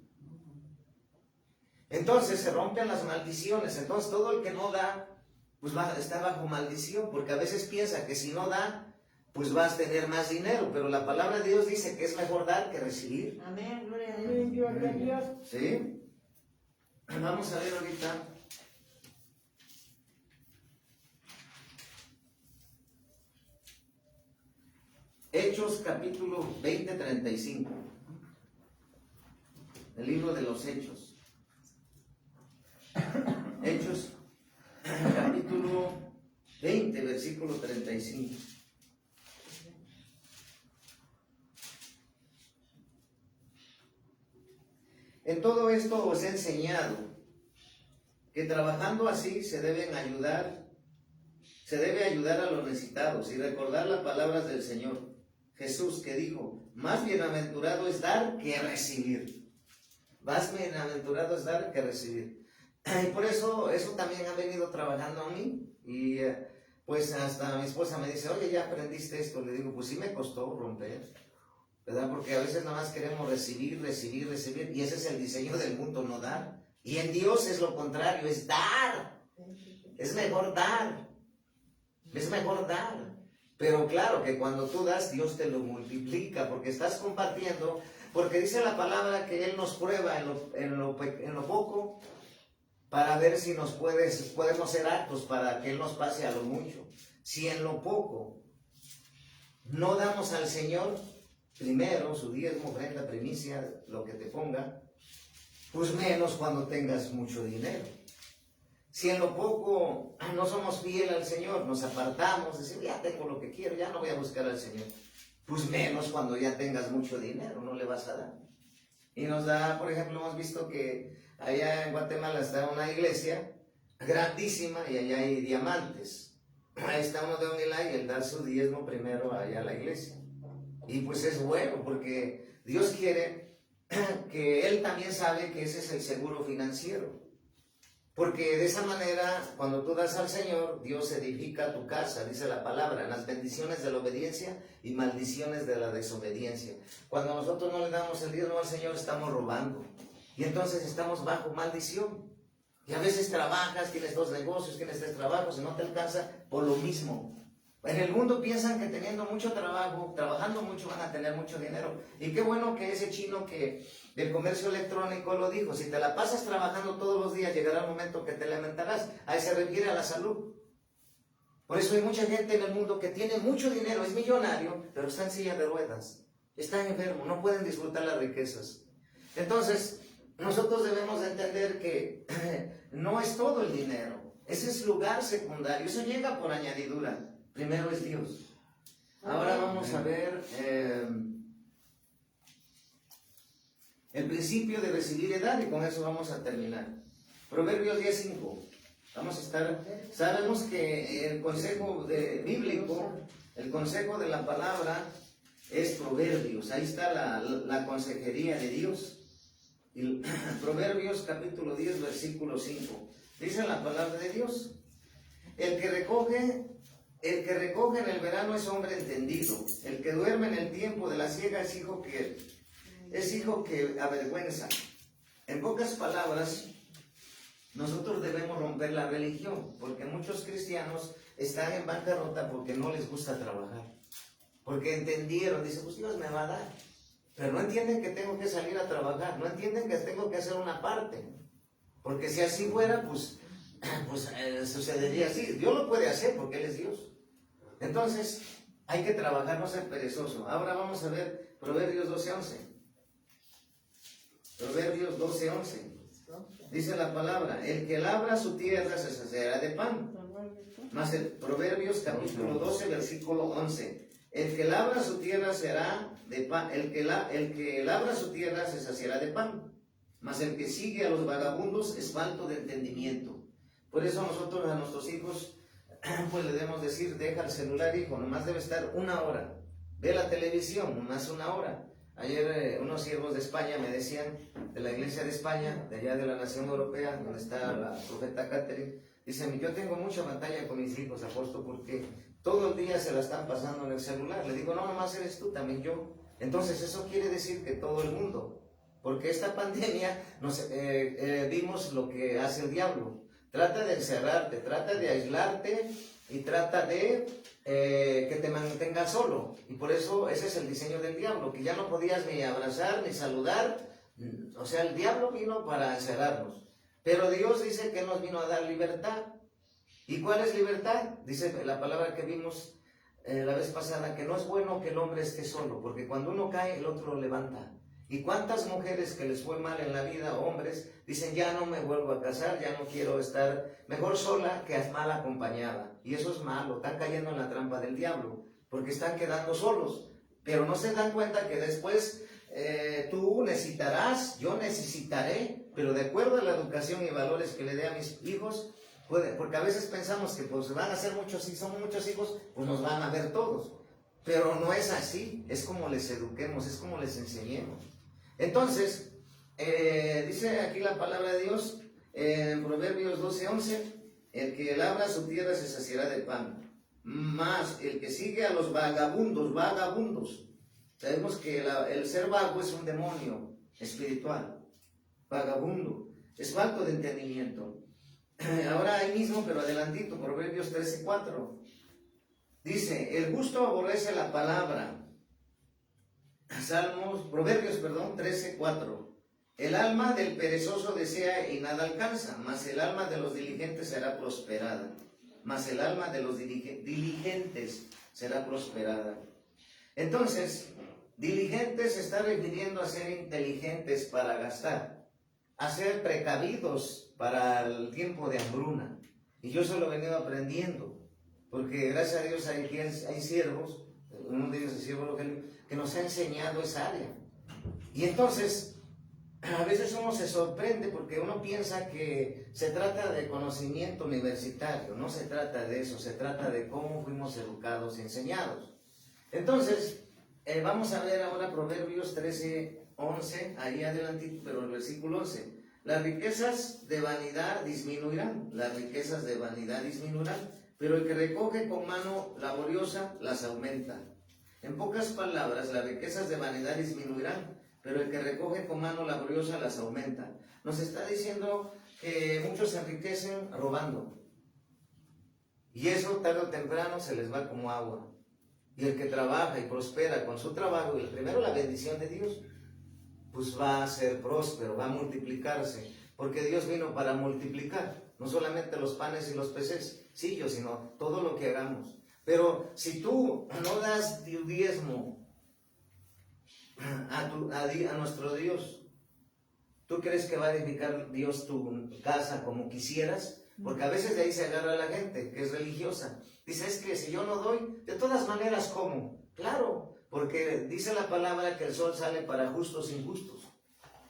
Entonces se rompen las maldiciones. Entonces todo el que no da, pues está bajo maldición, porque a veces piensa que si no da, pues vas a tener más dinero, pero la palabra de Dios dice que es mejor dar que recibir. Amén, gloria a Dios. ¿Sí? Vamos a ver ahorita. Hechos capítulo 20-35. El libro de los Hechos. Hechos capítulo 20, versículo 35. En todo esto os he enseñado que trabajando así se debe ayudar a los necesitados y recordar las palabras del Señor Jesús, que dijo, más bienaventurado es dar que recibir. más bienaventurado es dar que recibir. Y por eso también ha venido trabajando a mí. Y pues hasta mi esposa me dice, oye, ¿ya aprendiste esto? Le digo, pues sí me costó romper, ¿verdad? Porque a veces nada más queremos recibir, recibir, recibir. Y ese es el diseño del mundo, no dar. Y en Dios es lo contrario, es dar. Es mejor dar. Es mejor dar. Pero claro que cuando tú das, Dios te lo multiplica, porque estás compartiendo, porque dice la palabra que Él nos prueba en lo poco, para ver si podemos ser aptos para que Él nos pase a lo mucho. Si en lo poco no damos al Señor, primero su diezmo, ofrenda, primicia, lo que te ponga, pues menos cuando tengas mucho dinero. Si en lo poco no somos fieles al Señor, nos apartamos, decimos, ya tengo lo que quiero, ya no voy a buscar al Señor, pues menos cuando ya tengas mucho dinero, no le vas a dar. Y nos da, por ejemplo, hemos visto que allá en Guatemala está una iglesia grandísima y allá hay diamantes. Ahí está uno de Onilá y él da su diezmo primero allá a la iglesia. Y pues es bueno porque Dios quiere que Él también sabe que ese es el seguro financiero. Porque de esa manera, cuando tú das al Señor, Dios edifica tu casa, dice la palabra, las bendiciones de la obediencia y maldiciones de la desobediencia. Cuando nosotros no le damos el diezmo al Señor, estamos robando. Y entonces estamos bajo maldición. Y a veces trabajas, tienes 2 negocios, tienes 3 trabajos y no te alcanza por lo mismo. En el mundo piensan que teniendo mucho trabajo, trabajando mucho, van a tener mucho dinero. Y qué bueno que ese chino del comercio electrónico lo dijo. Si te la pasas trabajando todos los días, llegará el momento que te lamentarás. Ahí se refiere a la salud. Por eso hay mucha gente en el mundo que tiene mucho dinero, es millonario, pero está en silla de ruedas. Está enfermo, no pueden disfrutar las riquezas. Entonces, nosotros debemos entender que no es todo el dinero. Ese es lugar secundario. Eso llega por añadidura. Primero es Dios. Ahora vamos a ver el principio de recibir y dar, y con eso vamos a terminar. Proverbios 10:5. Vamos a estar, sabemos que el consejo bíblico, el consejo de la palabra es Proverbios. Ahí está la consejería de Dios. Y Proverbios capítulo 10, versículo 5. Dice la palabra de Dios: el que recoge en el verano es hombre entendido. El que duerme en el tiempo de la siega es hijo que avergüenza. En pocas palabras, nosotros debemos romper la religión, porque muchos cristianos están en bancarrota porque no les gusta trabajar. Porque entendieron, dicen, pues Dios me va a dar. Pero no entienden que tengo que salir a trabajar, no entienden que tengo que hacer una parte. Porque si así fuera, pues sucedería así. Dios lo puede hacer porque Él es Dios. Entonces, hay que trabajar, no ser perezoso. Ahora vamos a ver Proverbios 12:11. Proverbios 12:11. Dice la palabra: el que labra su tierra se saciará de pan. Más el Proverbios capítulo 12, versículo 11. El que labra su tierra será de pan. El que labra su tierra se saciará de pan. Mas el que sigue a los vagabundos es falto de entendimiento. Por eso nosotros a nuestros hijos pues le debemos decir: deja el celular, hijo, nomás debe estar 1 hora. Ve la televisión, nomás 1 hora. Ayer unos siervos de España me decían, de la iglesia de España, de allá de la nación europea, donde está la profeta Catherine, dicen: yo tengo mucha batalla con mis hijos, apóstol, porque todo el día se la están pasando en el celular. Le digo: no, nomás eres tú, también yo. Entonces eso quiere decir que todo el mundo, porque esta pandemia vimos lo que hace el diablo. Trata de encerrarte, trata de aislarte y trata de que te mantengas solo. Y por eso ese es el diseño del diablo, que ya no podías ni abrazar ni saludar. O sea, el diablo vino para encerrarnos. Pero Dios dice que nos vino a dar libertad. ¿Y cuál es libertad? Dice la palabra que vimos la vez pasada, que no es bueno que el hombre esté solo, porque cuando uno cae, el otro lo levanta. ¿Y cuántas mujeres que les fue mal en la vida, hombres, dicen: ya no me vuelvo a casar, ya no quiero estar, mejor sola que mal acompañada? Y eso es malo, están cayendo en la trampa del diablo, porque están quedando solos, pero no se dan cuenta que después tú necesitarás, yo necesitaré, pero de acuerdo a la educación y valores que le dé a mis hijos, porque a veces pensamos que pues van a ser muchos, si son muchos hijos, pues nos van a ver todos, pero no es así, es como les eduquemos, es como les enseñemos. Entonces, dice aquí la palabra de Dios en Proverbios 12:11, el que labra su tierra se saciará de pan, mas el que sigue a los vagabundos. Sabemos que el ser vago es un demonio espiritual, vagabundo, es falto de entendimiento. Ahora ahí mismo, pero adelantito, Proverbios 13:4, dice, el justo aborrece la palabra. Proverbios 13:4, el alma del perezoso desea y nada alcanza, mas el alma de los diligentes será prosperada. Mas el alma de los diligentes será prosperada. Entonces, diligentes se está refiriendo a ser inteligentes para gastar, a ser precavidos para el tiempo de hambruna. Y yo eso lo he venido aprendiendo, porque gracias a Dios hay siervos, uno de ellos es siervo Rogelio, que nos ha enseñado esa área. Y entonces, a veces uno se sorprende porque uno piensa que se trata de conocimiento universitario. No se trata de eso, se trata de cómo fuimos educados y enseñados. Entonces, vamos a ver ahora Proverbios 13:11, ahí adelantito, pero el versículo 11. Las riquezas de vanidad disminuirán, pero el que recoge con mano laboriosa las aumenta. En pocas palabras, las riquezas de vanidad disminuirán, pero el que recoge con mano laboriosa las aumenta. Nos está diciendo que muchos se enriquecen robando. Y eso tarde o temprano se les va como agua. Y el que trabaja y prospera con su trabajo, y primero la bendición de Dios, pues va a ser próspero, va a multiplicarse. Porque Dios vino para multiplicar, no solamente los panes y los pececillos, sino todo lo que hagamos. Pero si tú no das diezmo a nuestro Dios, ¿tú crees que va a edificar Dios tu casa como quisieras? Porque a veces de ahí se agarra la gente que es religiosa. Dice, es que si yo no doy, de todas maneras como. Claro, porque dice la palabra que el sol sale para justos e injustos.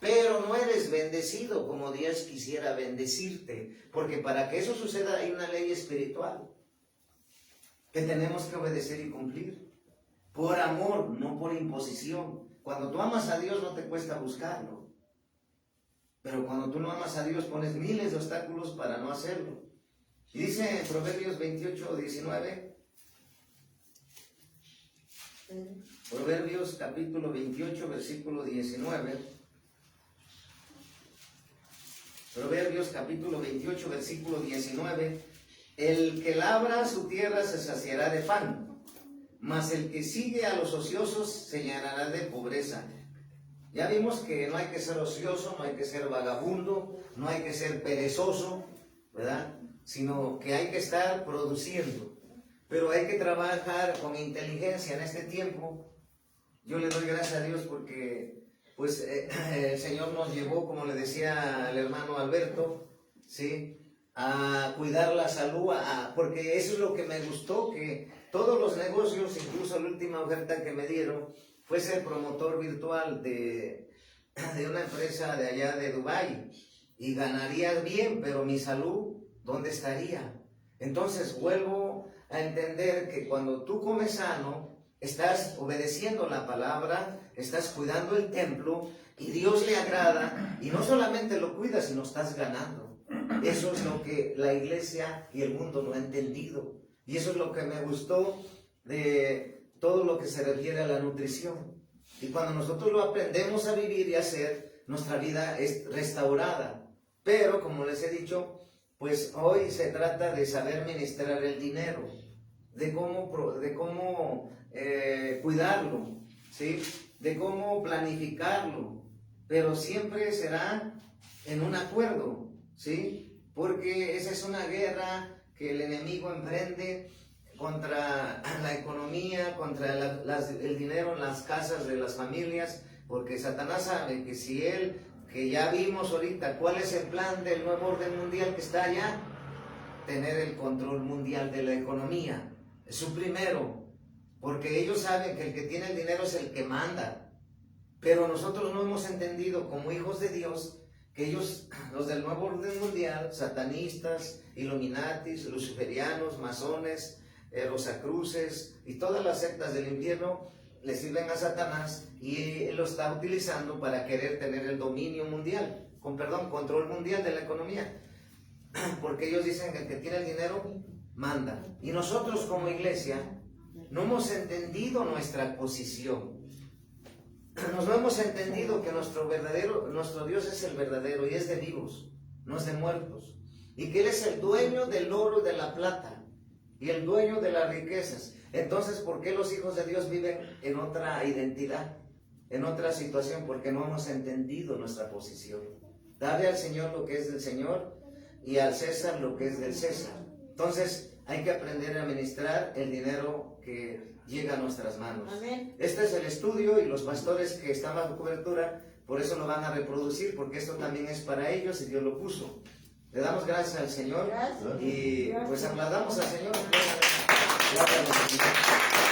Pero no eres bendecido como Dios quisiera bendecirte. Porque para que eso suceda hay una ley espiritual que tenemos que obedecer y cumplir. Por amor, no por imposición. Cuando tú amas a Dios no te cuesta buscarlo. Pero cuando tú no amas a Dios pones miles de obstáculos para no hacerlo. Y dice en Proverbios 28:19, Proverbios capítulo 28, versículo 19. Proverbios capítulo 28, versículo 19. El que labra su tierra se saciará de pan, mas el que sigue a los ociosos se llenará de pobreza. Ya vimos que no hay que ser ocioso, no hay que ser vagabundo, no hay que ser perezoso, ¿verdad? Sino que hay que estar produciendo. Pero hay que trabajar con inteligencia en este tiempo. Yo le doy gracias a Dios porque pues, el Señor nos llevó, como le decía el hermano Alberto, ¿sí?, a cuidar la salud, porque eso es lo que me gustó, que todos los negocios, incluso la última oferta que me dieron, fue ser promotor virtual de una empresa de allá de Dubái, y ganaría bien, pero mi salud, ¿dónde estaría? Entonces vuelvo a entender que cuando tú comes sano, estás obedeciendo la palabra, estás cuidando el templo, y Dios le agrada, y no solamente lo cuidas, sino estás ganando. Eso es lo que la iglesia y el mundo no ha entendido. Y eso es lo que me gustó de todo lo que se refiere a la nutrición. Y cuando nosotros lo aprendemos a vivir y a hacer, nuestra vida es restaurada. Pero, como les he dicho, pues hoy se trata de saber ministrar el dinero, de cómo cuidarlo, ¿sí?, de cómo planificarlo. Pero siempre será en un acuerdo, ¿sí? Porque esa es una guerra que el enemigo emprende contra la economía, contra el dinero en las casas de las familias, porque Satanás sabe que si él, que ya vimos ahorita cuál es el plan del nuevo orden mundial que está allá, tener el control mundial de la economía. Es su primero, porque ellos saben que el que tiene el dinero es el que manda. Pero nosotros no hemos entendido como hijos de Dios que ellos, los del nuevo orden mundial, satanistas, illuminatis, luciferianos, masones, rosacruces y todas las sectas del infierno, le sirven a Satanás y él lo está utilizando para querer tener el dominio mundial, control mundial de la economía. Porque ellos dicen que el que tiene el dinero manda. Y nosotros como iglesia no hemos entendido nuestra posición. No hemos entendido que nuestro Dios es el verdadero y es de vivos, no es de muertos. Y que Él es el dueño del oro y de la plata y el dueño de las riquezas. Entonces, ¿por qué los hijos de Dios viven en otra identidad, en otra situación? Porque no hemos entendido nuestra posición. Dale al Señor lo que es del Señor y al César lo que es del César. Entonces, hay que aprender a administrar el dinero que llega a nuestras manos. Amén. Este es el estudio y los pastores que están bajo cobertura, por eso lo van a reproducir, porque esto también es para ellos y Dios lo puso. Le damos gracias al Señor Gracias. y Gracias. pues aplaudamos al Señor. Gracias al Señor.